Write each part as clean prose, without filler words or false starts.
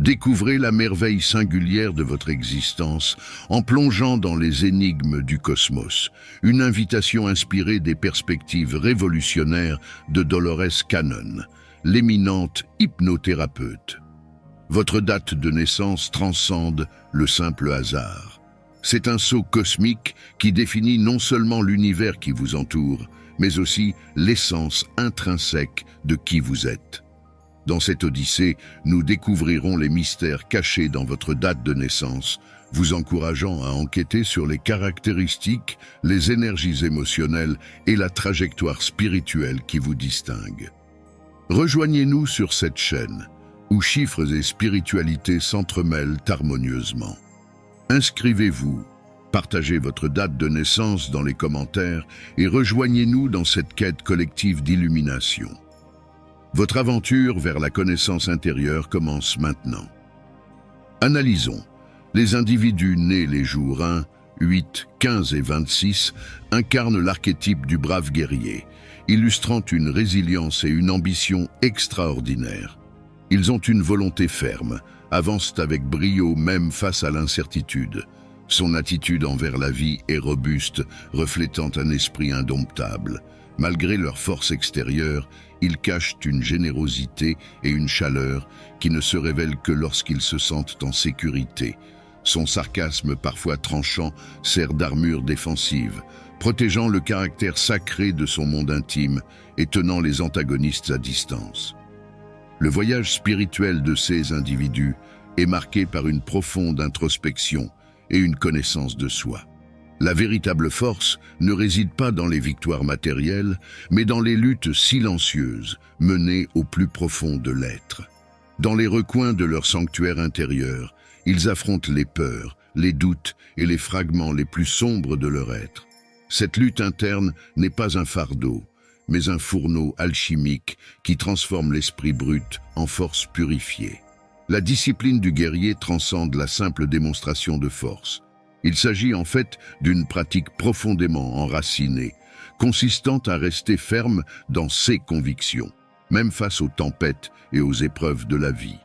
Découvrez la merveille singulière de votre existence en plongeant dans les énigmes du cosmos. Une invitation inspirée des perspectives révolutionnaires de Dolores Cannon, l'éminente hypnothérapeute. Votre date de naissance transcende le simple hasard. C'est un saut cosmique qui définit non seulement l'univers qui vous entoure, mais aussi l'essence intrinsèque de qui vous êtes. Dans cette odyssée, nous découvrirons les mystères cachés dans votre date de naissance, vous encourageant à enquêter sur les caractéristiques, les énergies émotionnelles et la trajectoire spirituelle qui vous distinguent. Rejoignez-nous sur cette chaîne, où chiffres et spiritualité s'entremêlent harmonieusement. Inscrivez-vous, partagez votre date de naissance dans les commentaires et rejoignez-nous dans cette quête collective d'illumination. Votre aventure vers la connaissance intérieure commence maintenant. Analysons. Les individus nés les jours 1, 8, 15 et 26 incarnent l'archétype du brave guerrier, illustrant une résilience et une ambition extraordinaires. Ils ont une volonté ferme, avancent avec brio même face à l'incertitude. Son attitude envers la vie est robuste, reflétant un esprit indomptable. Malgré leur force extérieure, ils cachent une générosité et une chaleur qui ne se révèlent que lorsqu'ils se sentent en sécurité. Son sarcasme parfois tranchant sert d'armure défensive, protégeant le caractère sacré de son monde intime et tenant les antagonistes à distance. Le voyage spirituel de ces individus est marqué par une profonde introspection et une connaissance de soi. La véritable force ne réside pas dans les victoires matérielles, mais dans les luttes silencieuses menées au plus profond de l'être. Dans les recoins de leur sanctuaire intérieur, ils affrontent les peurs, les doutes et les fragments les plus sombres de leur être. Cette lutte interne n'est pas un fardeau, mais un fourneau alchimique qui transforme l'esprit brut en force purifiée. La discipline du guerrier transcende la simple démonstration de force. Il s'agit en fait d'une pratique profondément enracinée, consistant à rester ferme dans ses convictions, même face aux tempêtes et aux épreuves de la vie.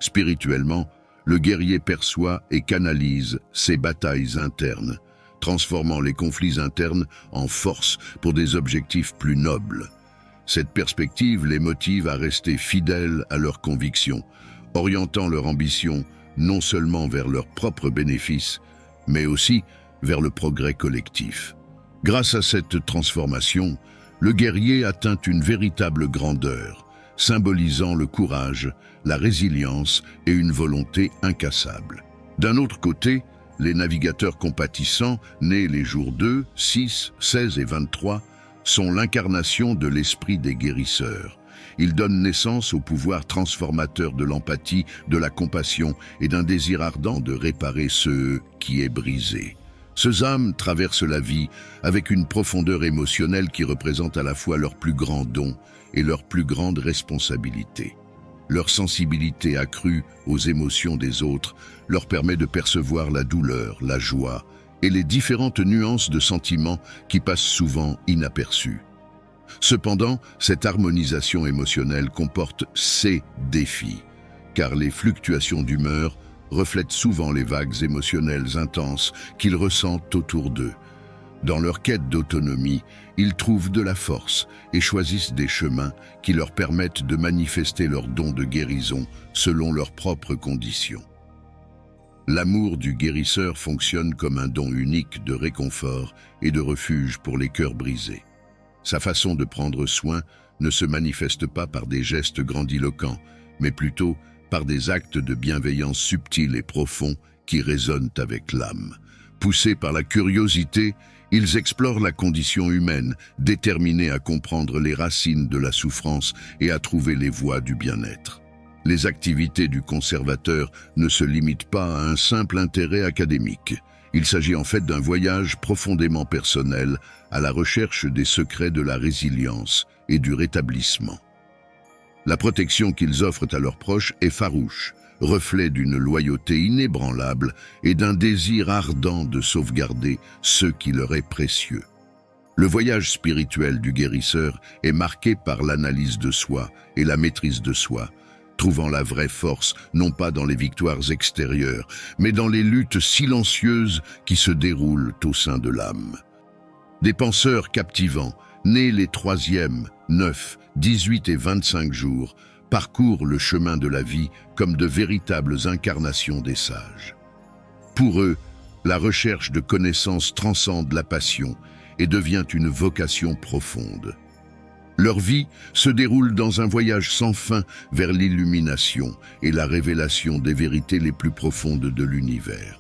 Spirituellement, le guerrier perçoit et canalise ses batailles internes, transformant les conflits internes en force pour des objectifs plus nobles. Cette perspective les motive à rester fidèles à leurs convictions, orientant leur ambition non seulement vers leurs propres bénéfices, mais aussi vers le progrès collectif. Grâce à cette transformation, le guerrier atteint une véritable grandeur, symbolisant le courage, la résilience et une volonté incassable. D'un autre côté, les navigateurs compatissants, nés les jours 2, 6, 16 et 23, sont l'incarnation de l'esprit des guérisseurs. Ils donnent naissance au pouvoir transformateur de l'empathie, de la compassion et d'un désir ardent de réparer ce qui est brisé. Ces âmes traversent la vie avec une profondeur émotionnelle qui représente à la fois leur plus grand don et leur plus grande responsabilité. Leur sensibilité accrue aux émotions des autres leur permet de percevoir la douleur, la joie et les différentes nuances de sentiments qui passent souvent inaperçues. Cependant, cette harmonisation émotionnelle comporte ses défis, car les fluctuations d'humeur reflètent souvent les vagues émotionnelles intenses qu'ils ressentent autour d'eux. Dans leur quête d'autonomie, ils trouvent de la force et choisissent des chemins qui leur permettent de manifester leur don de guérison selon leurs propres conditions. L'amour du guérisseur fonctionne comme un don unique de réconfort et de refuge pour les cœurs brisés. Sa façon de prendre soin ne se manifeste pas par des gestes grandiloquents, mais plutôt par des actes de bienveillance subtils et profonds qui résonnent avec l'âme. Poussés par la curiosité, ils explorent la condition humaine, déterminés à comprendre les racines de la souffrance et à trouver les voies du bien-être. Les activités du conservateur ne se limitent pas à un simple intérêt académique. Il s'agit en fait d'un voyage profondément personnel à la recherche des secrets de la résilience et du rétablissement. La protection qu'ils offrent à leurs proches est farouche, reflet d'une loyauté inébranlable et d'un désir ardent de sauvegarder ce qui leur est précieux. Le voyage spirituel du guérisseur est marqué par l'analyse de soi et la maîtrise de soi, trouvant la vraie force non pas dans les victoires extérieures, mais dans les luttes silencieuses qui se déroulent au sein de l'âme. Des penseurs captivants, nés les 3e, 9, 18 et 25 jours, parcourent le chemin de la vie comme de véritables incarnations des sages. Pour eux, la recherche de connaissances transcende la passion et devient une vocation profonde. Leur vie se déroule dans un voyage sans fin vers l'illumination et la révélation des vérités les plus profondes de l'univers.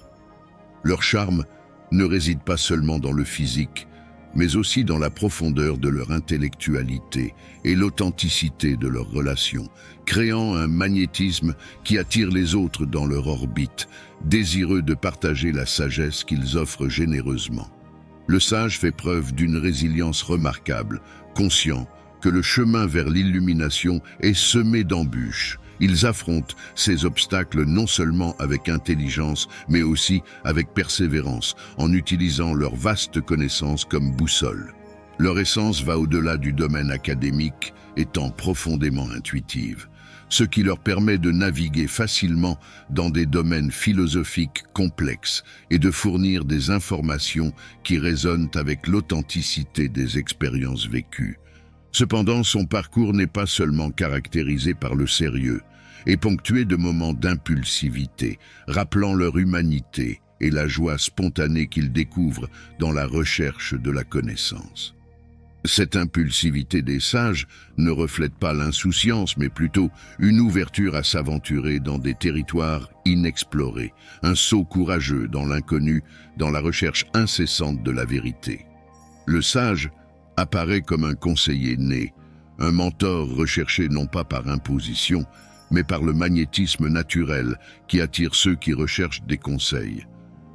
Leur charme ne réside pas seulement dans le physique, mais aussi dans la profondeur de leur intellectualité et l'authenticité de leurs relations, créant un magnétisme qui attire les autres dans leur orbite, désireux de partager la sagesse qu'ils offrent généreusement. Le sage fait preuve d'une résilience remarquable, conscient que le chemin vers l'illumination est semé d'embûches. Ils affrontent ces obstacles non seulement avec intelligence, mais aussi avec persévérance, en utilisant leur vaste connaissance comme boussole. Leur essence va au-delà du domaine académique, étant profondément intuitive, ce qui leur permet de naviguer facilement dans des domaines philosophiques complexes et de fournir des informations qui résonnent avec l'authenticité des expériences vécues. Cependant, son parcours n'est pas seulement caractérisé par le sérieux, et ponctué de moments d'impulsivité, rappelant leur humanité et la joie spontanée qu'ils découvrent dans la recherche de la connaissance. Cette impulsivité des sages ne reflète pas l'insouciance, mais plutôt une ouverture à s'aventurer dans des territoires inexplorés, un saut courageux dans l'inconnu, dans la recherche incessante de la vérité. Le sage apparaît comme un conseiller né, un mentor recherché non pas par imposition, mais par le magnétisme naturel qui attire ceux qui recherchent des conseils.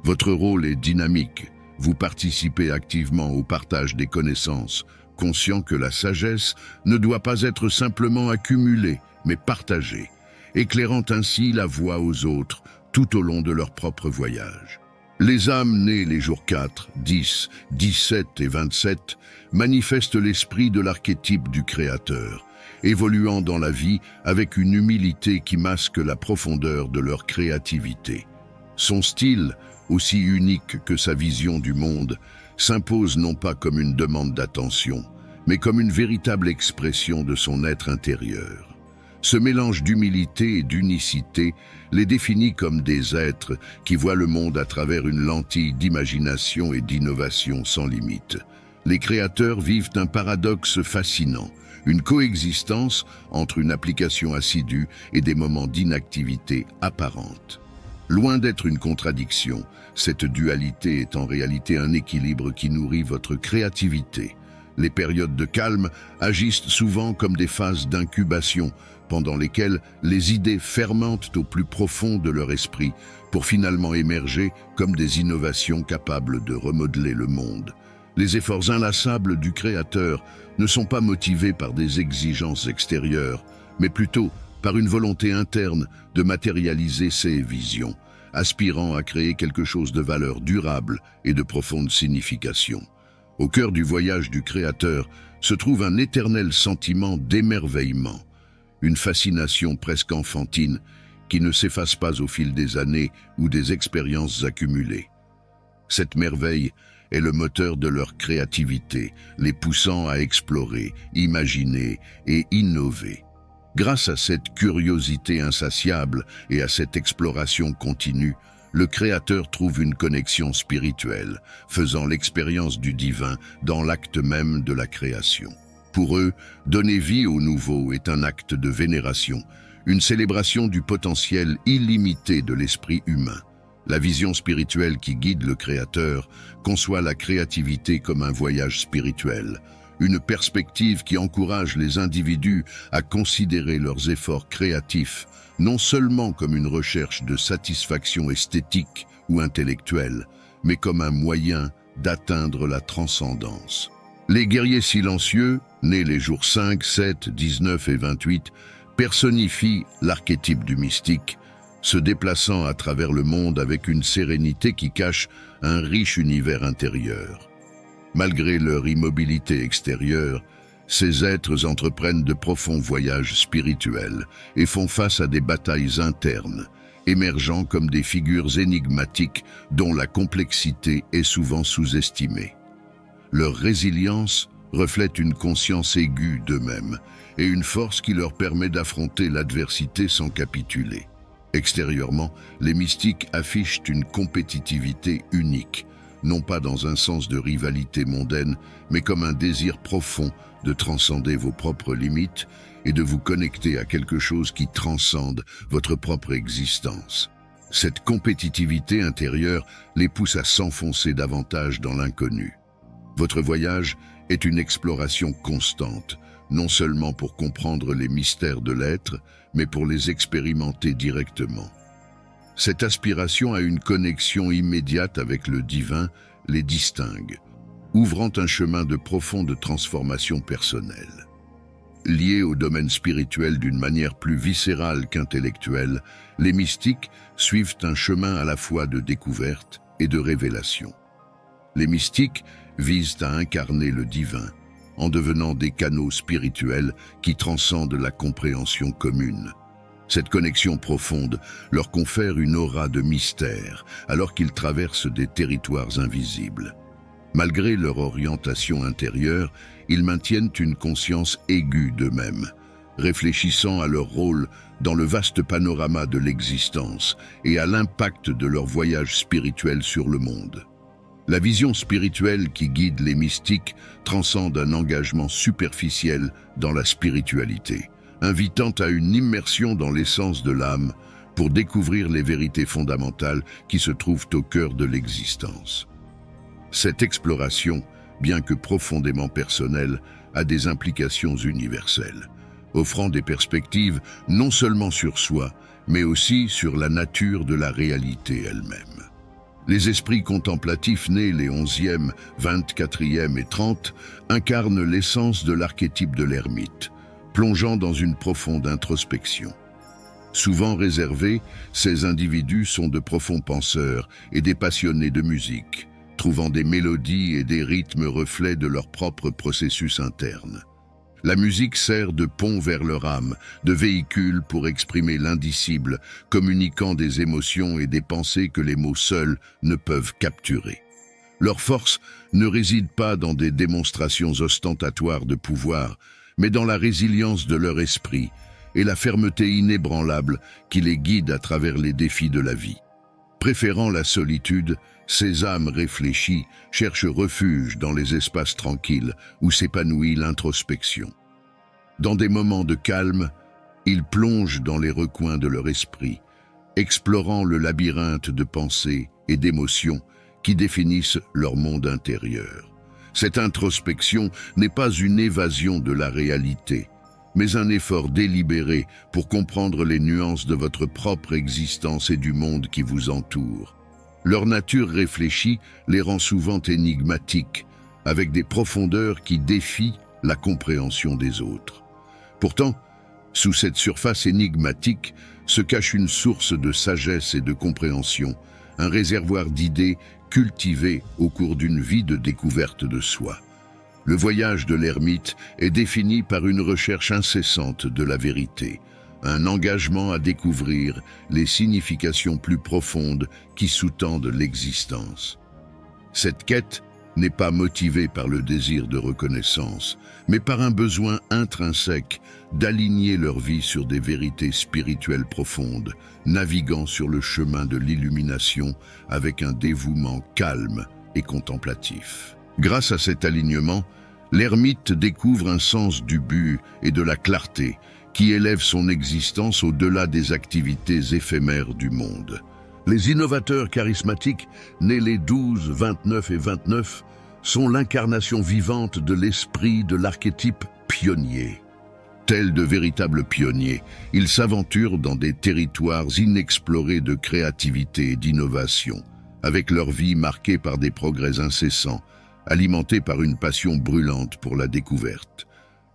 Votre rôle est dynamique, vous participez activement au partage des connaissances, conscient que la sagesse ne doit pas être simplement accumulée, mais partagée, éclairant ainsi la voie aux autres tout au long de leur propre voyage. Les âmes nées les jours 4, 10, 17 et 27 manifestent l'esprit de l'archétype du Créateur, évoluant dans la vie avec une humilité qui masque la profondeur de leur créativité. Son style, aussi unique que sa vision du monde, s'impose non pas comme une demande d'attention, mais comme une véritable expression de son être intérieur. Ce mélange d'humilité et d'unicité les définit comme des êtres qui voient le monde à travers une lentille d'imagination et d'innovation sans limite. Les créateurs vivent un paradoxe fascinant, une coexistence entre une application assidue et des moments d'inactivité apparente. Loin d'être une contradiction, cette dualité est en réalité un équilibre qui nourrit votre créativité. Les périodes de calme agissent souvent comme des phases d'incubation, pendant lesquelles les idées fermentent au plus profond de leur esprit pour finalement émerger comme des innovations capables de remodeler le monde. Les efforts inlassables du Créateur ne sont pas motivés par des exigences extérieures, mais plutôt par une volonté interne de matérialiser ses visions, aspirant à créer quelque chose de valeur durable et de profonde signification. Au cœur du voyage du Créateur se trouve un éternel sentiment d'émerveillement, une fascination presque enfantine qui ne s'efface pas au fil des années ou des expériences accumulées. Cette merveille est le moteur de leur créativité, les poussant à explorer, imaginer et innover. Grâce à cette curiosité insatiable et à cette exploration continue, le Créateur trouve une connexion spirituelle, faisant l'expérience du divin dans l'acte même de la création. Pour eux, donner vie au nouveau est un acte de vénération, une célébration du potentiel illimité de l'esprit humain. La vision spirituelle qui guide le Créateur conçoit la créativité comme un voyage spirituel, une perspective qui encourage les individus à considérer leurs efforts créatifs non seulement comme une recherche de satisfaction esthétique ou intellectuelle, mais comme un moyen d'atteindre la transcendance. Les guerriers silencieux, nés les jours 5, 7, 19 et 28, personnifient l'archétype du mystique, se déplaçant à travers le monde avec une sérénité qui cache un riche univers intérieur. Malgré leur immobilité extérieure, Ces êtres entreprennent de profonds voyages spirituels et font face à des batailles internes, émergeant comme des figures énigmatiques dont la complexité est souvent sous-estimée. Leur résilience reflète une conscience aiguë d'eux-mêmes et une force qui leur permet d'affronter l'adversité sans capituler. Extérieurement, les mystiques affichent une compétitivité unique, non pas dans un sens de rivalité mondaine, mais comme un désir profond de transcender vos propres limites et de vous connecter à quelque chose qui transcende votre propre existence. Cette compétitivité intérieure les pousse à s'enfoncer davantage dans l'inconnu. Votre voyage est une exploration constante, non seulement pour comprendre les mystères de l'être, mais pour les expérimenter directement. Cette aspiration à une connexion immédiate avec le divin les distingue, ouvrant un chemin de profonde transformation personnelle. Liés au domaine spirituel d'une manière plus viscérale qu'intellectuelle, les mystiques suivent un chemin à la fois de découverte et de révélation. Les mystiques visent à incarner le divin, en devenant des canaux spirituels qui transcendent la compréhension commune. Cette connexion profonde leur confère une aura de mystère, alors qu'ils traversent des territoires invisibles. Malgré leur orientation intérieure, ils maintiennent une conscience aiguë d'eux-mêmes, réfléchissant à leur rôle dans le vaste panorama de l'existence et à l'impact de leur voyage spirituel sur le monde. La vision spirituelle qui guide les mystiques transcende un engagement superficiel dans la spiritualité, invitant à une immersion dans l'essence de l'âme pour découvrir les vérités fondamentales qui se trouvent au cœur de l'existence. Cette exploration, bien que profondément personnelle, a des implications universelles, offrant des perspectives non seulement sur soi, mais aussi sur la nature de la réalité elle-même. Les esprits contemplatifs nés les 11e, 24e et 30 incarnent l'essence de l'archétype de l'ermite, plongeant dans une profonde introspection. Souvent réservés, ces individus sont de profonds penseurs et des passionnés de musique, trouvant des mélodies et des rythmes reflets de leur propre processus interne. La musique sert de pont vers leur âme, de véhicule pour exprimer l'indicible, communiquant des émotions et des pensées que les mots seuls ne peuvent capturer. Leur force ne réside pas dans des démonstrations ostentatoires de pouvoir, mais dans la résilience de leur esprit et la fermeté inébranlable qui les guide à travers les défis de la vie. Préférant la solitude, ces âmes réfléchies cherchent refuge dans les espaces tranquilles où s'épanouit l'introspection. Dans des moments de calme, ils plongent dans les recoins de leur esprit, explorant le labyrinthe de pensées et d'émotions qui définissent leur monde intérieur. Cette introspection n'est pas une évasion de la réalité, mais un effort délibéré pour comprendre les nuances de votre propre existence et du monde qui vous entoure. Leur nature réfléchie les rend souvent énigmatiques, avec des profondeurs qui défient la compréhension des autres. Pourtant, sous cette surface énigmatique se cache une source de sagesse et de compréhension, un réservoir d'idées cultivées au cours d'une vie de découverte de soi. Le voyage de l'ermite est défini par une recherche incessante de la vérité, un engagement à découvrir les significations plus profondes qui sous-tendent l'existence. Cette quête n'est pas motivée par le désir de reconnaissance, mais par un besoin intrinsèque d'aligner leur vie sur des vérités spirituelles profondes, naviguant sur le chemin de l'illumination avec un dévouement calme et contemplatif. Grâce à cet alignement, l'ermite découvre un sens du but et de la clarté qui élève son existence au-delà des activités éphémères du monde. Les innovateurs charismatiques, nés les 12, 29 et 29, sont l'incarnation vivante de l'esprit de l'archétype pionnier. Tels de véritables pionniers, ils s'aventurent dans des territoires inexplorés de créativité et d'innovation, avec leur vie marquée par des progrès incessants, alimentés par une passion brûlante pour la découverte.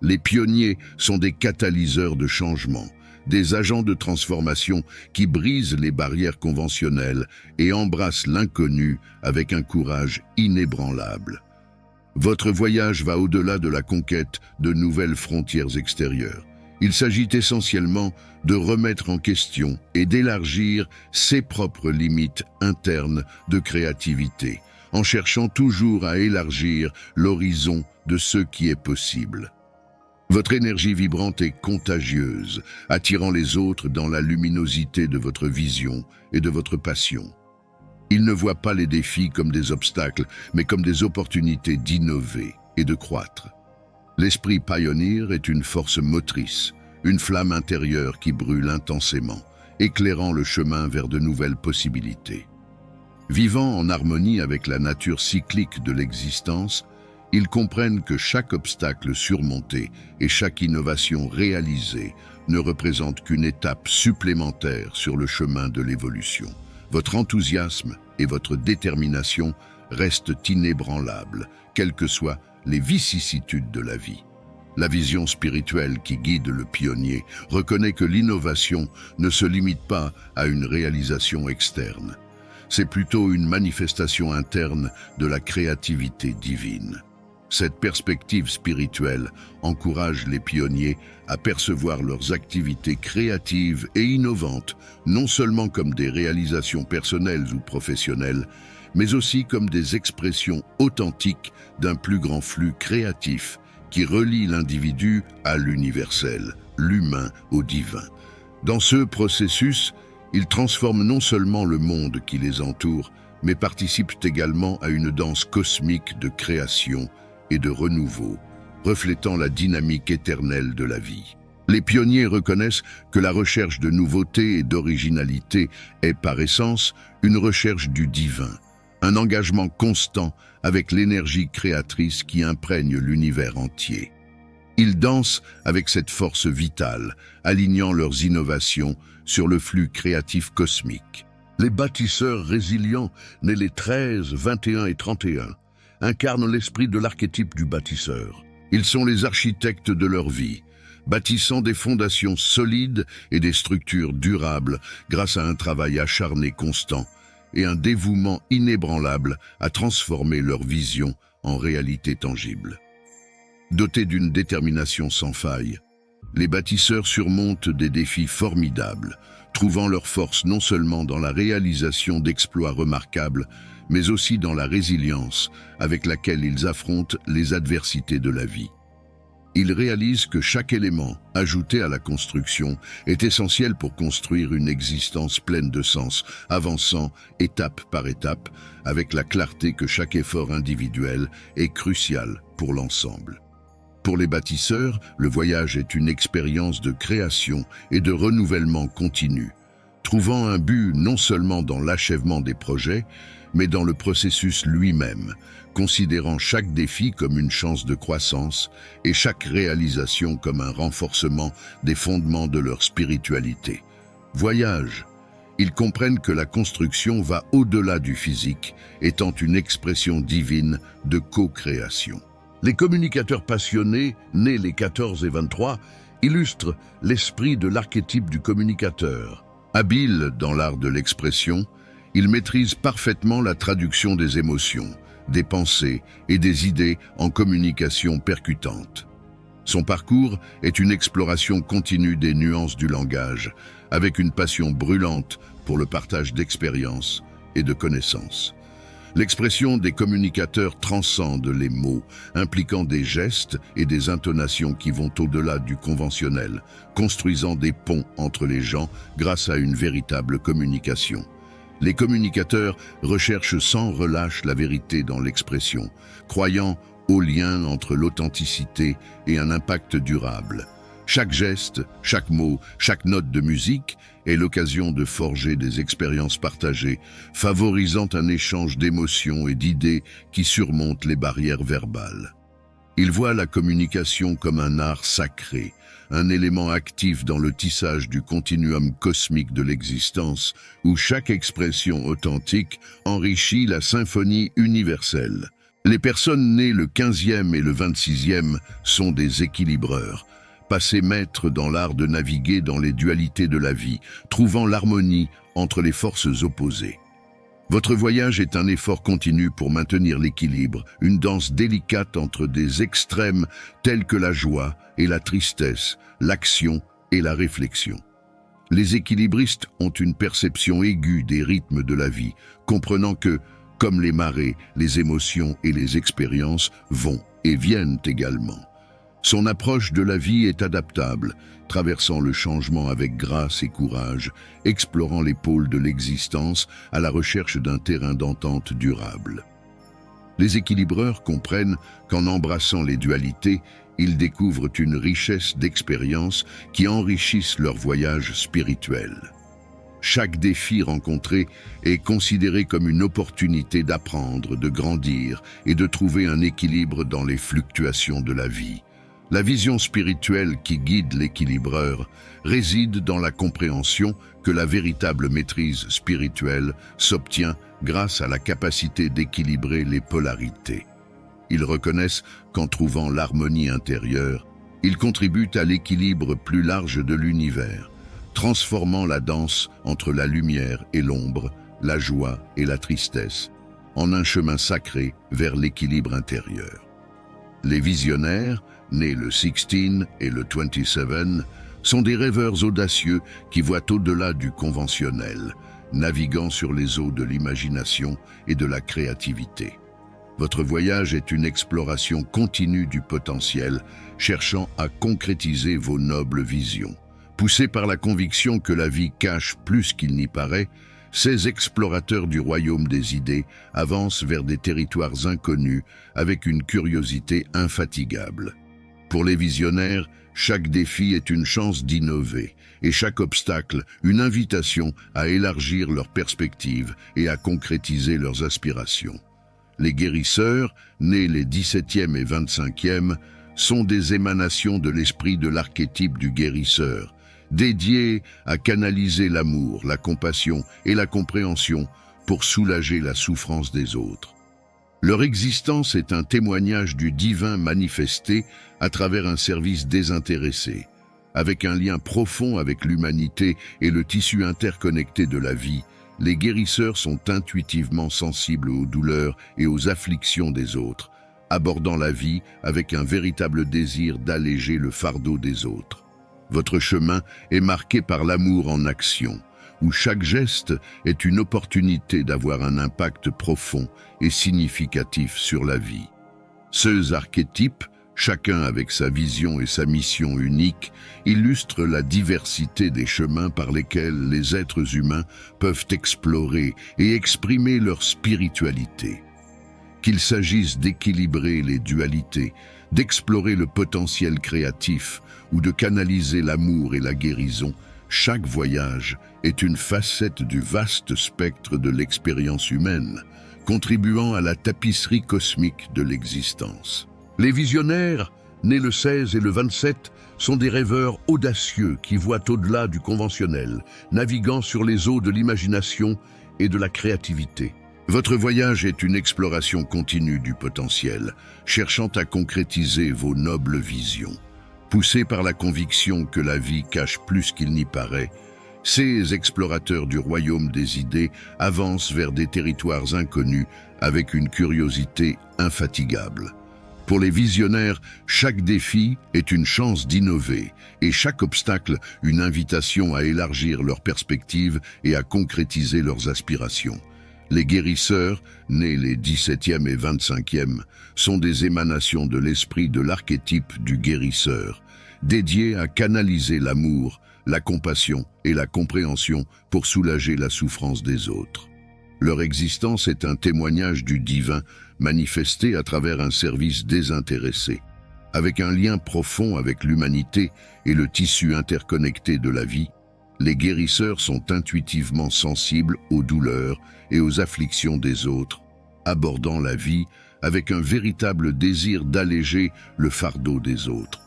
Les pionniers sont des catalyseurs de changement, des agents de transformation qui brisent les barrières conventionnelles et embrassent l'inconnu avec un courage inébranlable. Votre voyage va au-delà de la conquête de nouvelles frontières extérieures. Il s'agit essentiellement de remettre en question et d'élargir ses propres limites internes de créativité, en cherchant toujours à élargir l'horizon de ce qui est possible. Votre énergie vibrante est contagieuse, attirant les autres dans la luminosité de votre vision et de votre passion. Ils ne voient pas les défis comme des obstacles, mais comme des opportunités d'innover et de croître. L'esprit pioneer est une force motrice, une flamme intérieure qui brûle intensément, éclairant le chemin vers de nouvelles possibilités. Vivant en harmonie avec la nature cyclique de l'existence, ils comprennent que chaque obstacle surmonté et chaque innovation réalisée ne représente qu'une étape supplémentaire sur le chemin de l'évolution. Votre enthousiasme et votre détermination restent inébranlables, quelles que soient les vicissitudes de la vie. La vision spirituelle qui guide le pionnier reconnaît que l'innovation ne se limite pas à une réalisation externe. C'est plutôt une manifestation interne de la créativité divine. Cette perspective spirituelle encourage les pionniers à percevoir leurs activités créatives et innovantes, non seulement comme des réalisations personnelles ou professionnelles, mais aussi comme des expressions authentiques d'un plus grand flux créatif qui relie l'individu à l'universel, l'humain au divin. Dans ce processus, ils transforment non seulement le monde qui les entoure, mais participent également à une danse cosmique de création et de renouveau, reflétant la dynamique éternelle de la vie. Les pionniers reconnaissent que la recherche de nouveauté et d'originalité est par essence une recherche du divin, un engagement constant avec l'énergie créatrice qui imprègne l'univers entier. Ils dansent avec cette force vitale, alignant leurs innovations sur le flux créatif cosmique. Les bâtisseurs résilients, nés les 13, 21 et 31, incarnent l'esprit de l'archétype du bâtisseur. Ils sont les architectes de leur vie, bâtissant des fondations solides et des structures durables grâce à un travail acharné constant et un dévouement inébranlable à transformer leur vision en réalité tangible. Dotés d'une détermination sans faille, les bâtisseurs surmontent des défis formidables, trouvant leur force non seulement dans la réalisation d'exploits remarquables, mais aussi dans la résilience avec laquelle ils affrontent les adversités de la vie. Ils réalisent que chaque élément ajouté à la construction est essentiel pour construire une existence pleine de sens, avançant étape par étape, avec la clarté que chaque effort individuel est crucial pour l'ensemble. Pour les bâtisseurs, le voyage est une expérience de création et de renouvellement continu, trouvant un but non seulement dans l'achèvement des projets, mais dans le processus lui-même, considérant chaque défi comme une chance de croissance et chaque réalisation comme un renforcement des fondements de leur spiritualité. Voyage. Ils comprennent que la construction va au-delà du physique, étant une expression divine de co-création. Les communicateurs passionnés, nés les 14 et 23, illustrent l'esprit de l'archétype du communicateur. Habiles dans l'art de l'expression, ils maîtrisent parfaitement la traduction des émotions, des pensées et des idées en communication percutante. Son parcours est une exploration continue des nuances du langage, avec une passion brûlante pour le partage d'expériences et de connaissances. L'expression des communicateurs transcende les mots, impliquant des gestes et des intonations qui vont au-delà du conventionnel, construisant des ponts entre les gens grâce à une véritable communication. Les communicateurs recherchent sans relâche la vérité dans l'expression, croyant au lien entre l'authenticité et un impact durable. Chaque geste, chaque mot, chaque note de musique est l'occasion de forger des expériences partagées, favorisant un échange d'émotions et d'idées qui surmontent les barrières verbales. Ils voient la communication comme un art sacré, un élément actif dans le tissage du continuum cosmique de l'existence, où chaque expression authentique enrichit la symphonie universelle. Les personnes nées le 15e et le 26e sont des équilibreurs, passés maîtres dans l'art de naviguer dans les dualités de la vie, trouvant l'harmonie entre les forces opposées. Votre voyage est un effort continu pour maintenir l'équilibre, une danse délicate entre des extrêmes tels que la joie et la tristesse, l'action et la réflexion. Les équilibristes ont une perception aiguë des rythmes de la vie, comprenant que, comme les marées, les émotions et les expériences vont et viennent également. Son approche de la vie est adaptable, traversant le changement avec grâce et courage, explorant les pôles de l'existence à la recherche d'un terrain d'entente durable. Les équilibreurs comprennent qu'en embrassant les dualités, ils découvrent une richesse d'expériences qui enrichissent leur voyage spirituel. Chaque défi rencontré est considéré comme une opportunité d'apprendre, de grandir et de trouver un équilibre dans les fluctuations de la vie. La vision spirituelle qui guide l'équilibreur réside dans la compréhension que la véritable maîtrise spirituelle s'obtient grâce à la capacité d'équilibrer les polarités. Ils reconnaissent qu'en trouvant l'harmonie intérieure, ils contribuent à l'équilibre plus large de l'univers, transformant la danse entre la lumière et l'ombre, la joie et la tristesse, en un chemin sacré vers l'équilibre intérieur. Les visionnaires, nés le 16 et le 27, sont des rêveurs audacieux qui voient au-delà du conventionnel, naviguant sur les eaux de l'imagination et de la créativité. Votre voyage est une exploration continue du potentiel, cherchant à concrétiser vos nobles visions. Poussés par la conviction que la vie cache plus qu'il n'y paraît, ces explorateurs du royaume des idées avancent vers des territoires inconnus avec une curiosité infatigable. Pour les visionnaires, chaque défi est une chance d'innover et chaque obstacle une invitation à élargir leurs perspectives et à concrétiser leurs aspirations. Les guérisseurs, nés les 17e et 25e, sont des émanations de l'esprit de l'archétype du guérisseur, dédiés à canaliser l'amour, la compassion et la compréhension pour soulager la souffrance des autres. Leur existence est un témoignage du divin manifesté à travers un service désintéressé. Avec un lien profond avec l'humanité et le tissu interconnecté de la vie, les guérisseurs sont intuitivement sensibles aux douleurs et aux afflictions des autres, abordant la vie avec un véritable désir d'alléger le fardeau des autres. Votre chemin est marqué par l'amour en action, où chaque geste est une opportunité d'avoir un impact profond et significatif sur la vie. Ces archétypes, chacun avec sa vision et sa mission unique, illustrent la diversité des chemins par lesquels les êtres humains peuvent explorer et exprimer leur spiritualité. Qu'il s'agisse d'équilibrer les dualités, d'explorer le potentiel créatif ou de canaliser l'amour et la guérison, chaque voyage est une facette du vaste spectre de l'expérience humaine, contribuant à la tapisserie cosmique de l'existence. Les visionnaires, nés le 16 et le 27, sont des rêveurs audacieux qui voient au-delà du conventionnel, naviguant sur les eaux de l'imagination et de la créativité. Votre voyage est une exploration continue du potentiel, cherchant à concrétiser vos nobles visions. Poussés par la conviction que la vie cache plus qu'il n'y paraît, ces explorateurs du royaume des idées avancent vers des territoires inconnus avec une curiosité infatigable. Pour les visionnaires, chaque défi est une chance d'innover et chaque obstacle une invitation à élargir leurs perspectives et à concrétiser leurs aspirations. Les guérisseurs, nés les 17e et 25e, sont des émanations de l'esprit de l'archétype du guérisseur, dédiés à canaliser l'amour, la compassion et la compréhension pour soulager la souffrance des autres. Leur existence est un témoignage du divin manifesté à travers un service désintéressé. Avec un lien profond avec l'humanité et le tissu interconnecté de la vie, les guérisseurs sont intuitivement sensibles aux douleurs et aux afflictions des autres, abordant la vie avec un véritable désir d'alléger le fardeau des autres.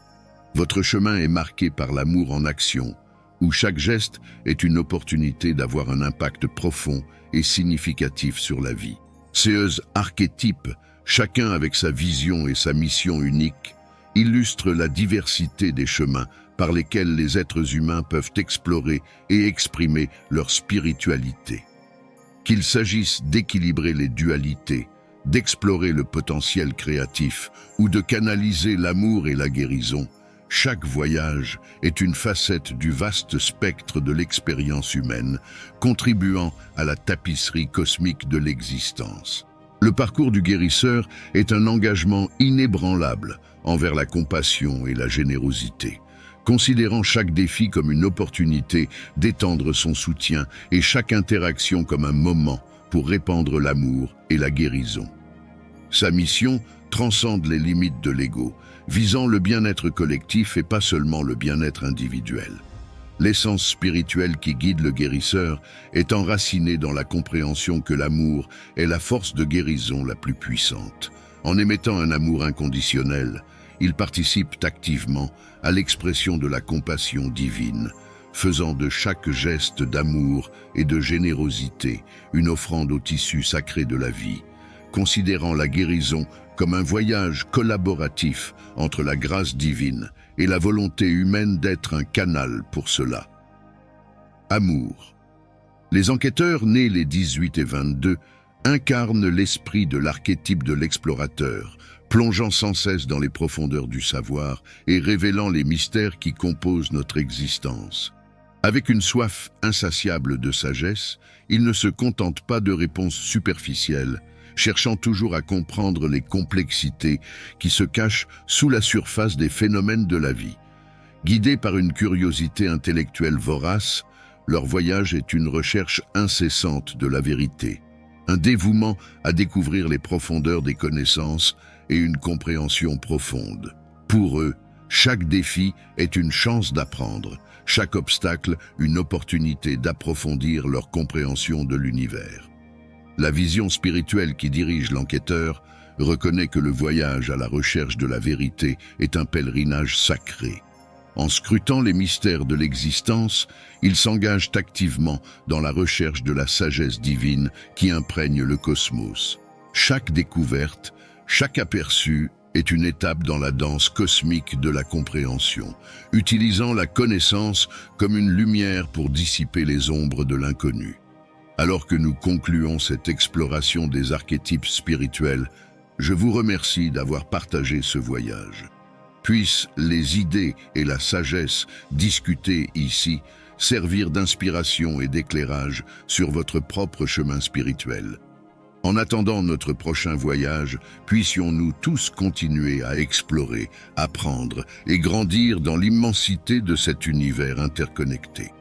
Votre chemin est marqué par l'amour en action, où chaque geste est une opportunité d'avoir un impact profond et significatif sur la vie. Ces archétypes, chacun avec sa vision et sa mission unique, illustrent la diversité des chemins par lesquels les êtres humains peuvent explorer et exprimer leur spiritualité. Qu'il s'agisse d'équilibrer les dualités, d'explorer le potentiel créatif ou de canaliser l'amour et la guérison, chaque voyage est une facette du vaste spectre de l'expérience humaine, contribuant à la tapisserie cosmique de l'existence. Le parcours du guérisseur est un engagement inébranlable envers la compassion et la générosité, considérant chaque défi comme une opportunité d'étendre son soutien et chaque interaction comme un moment pour répandre l'amour et la guérison. Sa mission transcende les limites de l'ego, visant le bien-être collectif et pas seulement le bien-être individuel. L'essence spirituelle qui guide le guérisseur est enracinée dans la compréhension que l'amour est la force de guérison la plus puissante. En émettant un amour inconditionnel, il participe activement à l'expression de la compassion divine, faisant de chaque geste d'amour et de générosité une offrande au tissu sacré de la vie, considérant la guérison comme un voyage collaboratif entre la grâce divine et la volonté humaine d'être un canal pour cela. Amour. Les enquêteurs nés les 18 et 22 incarnent l'esprit de l'archétype de l'explorateur, plongeant sans cesse dans les profondeurs du savoir et révélant les mystères qui composent notre existence. Avec une soif insatiable de sagesse, ils ne se contentent pas de réponses superficielles, cherchant toujours à comprendre les complexités qui se cachent sous la surface des phénomènes de la vie. Guidés par une curiosité intellectuelle vorace, leur voyage est une recherche incessante de la vérité, un dévouement à découvrir les profondeurs des connaissances et une compréhension profonde. Pour eux, chaque défi est une chance d'apprendre, chaque obstacle une opportunité d'approfondir leur compréhension de l'univers. La vision spirituelle qui dirige l'enquêteur reconnaît que le voyage à la recherche de la vérité est un pèlerinage sacré. En scrutant les mystères de l'existence, ils s'engagent activement dans la recherche de la sagesse divine qui imprègne le cosmos. Chaque découverte, chaque aperçu est une étape dans la danse cosmique de la compréhension, utilisant la connaissance comme une lumière pour dissiper les ombres de l'inconnu. Alors que nous concluons cette exploration des archétypes spirituels, je vous remercie d'avoir partagé ce voyage. Puissent les idées et la sagesse discutées ici servir d'inspiration et d'éclairage sur votre propre chemin spirituel. En attendant notre prochain voyage, puissions-nous tous continuer à explorer, apprendre et grandir dans l'immensité de cet univers interconnecté.